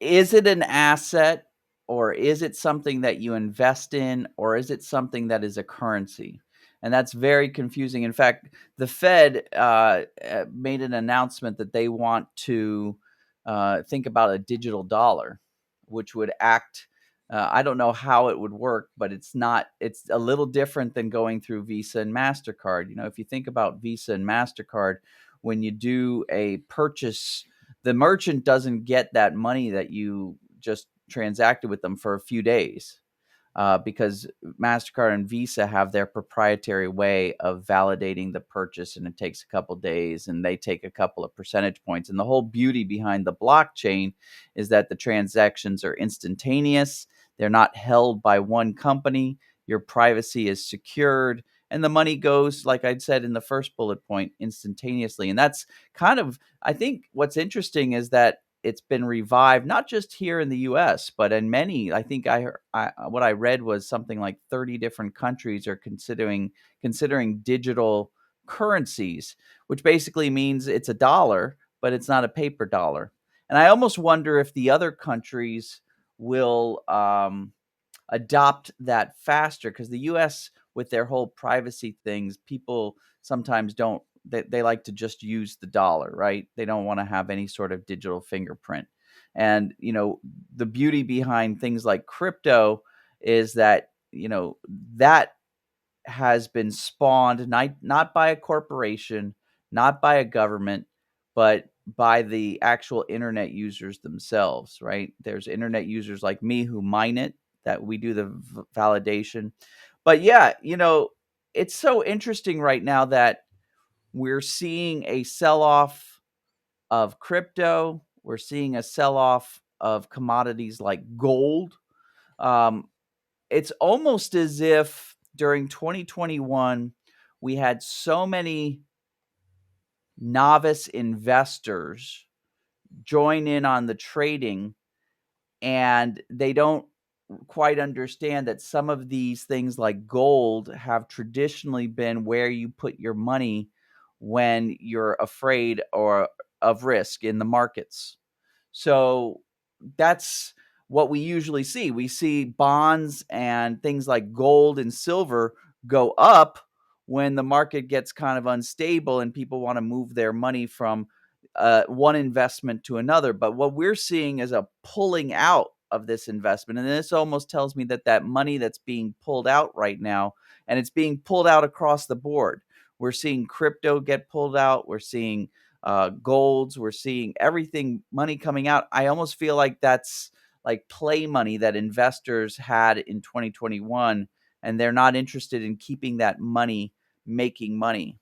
Is it an asset, or is it something that you invest in, or is it something that is a currency? And that's very confusing. In fact, the Fed made an announcement that they want to think about a digital dollar, which would act. I don't know how it would work, but it's not. It's a little different than going through Visa and Mastercard. If you think about Visa and Mastercard, when you do a purchase, the merchant doesn't get that money that you just transacted with them for a few days, because MasterCard and Visa have their proprietary way of validating the purchase, and it takes a couple days, and they take a couple of percentage points. And the whole beauty behind the blockchain is that the transactions are instantaneous, they're not held by one company, your privacy is secured, and the money goes, like I said in the first bullet point, instantaneously. And that's kind of, I think what's interesting is that it's been revived not just here in the US, but in many. I think what I read was something like 30 different countries are considering digital currencies, which basically means it's a dollar, but it's not a paper dollar. And I almost wonder if the other countries will adopt that faster, because the US, with their whole privacy things, people sometimes don't, they like to just use the dollar, right? They don't want to have any sort of digital fingerprint. And the beauty behind things like crypto is that that has been spawned not by a corporation, not by a government, but by the actual internet users themselves, right? There's internet users like me who mine it, that we do the validation. But yeah, it's so interesting right now that we're seeing a sell off of crypto. We're seeing a sell off of commodities like gold. Um, it's almost as if during 2021, we had so many novice investors join in on the trading, and they don't quite understand that some of these things like gold have traditionally been where you put your money when you're afraid or of risk in the markets. So that's what we usually see. We see bonds and things like gold and silver go up when the market gets kind of unstable and people want to move their money from one investment to another. But what we're seeing is a pulling out of this investment. And this almost tells me that that money that's being pulled out right now, and it's being pulled out across the board. We're seeing crypto get pulled out. We're seeing golds. We're seeing everything, money coming out. I almost feel like that's like play money that investors had in 2021, and they're not interested in keeping that money making money.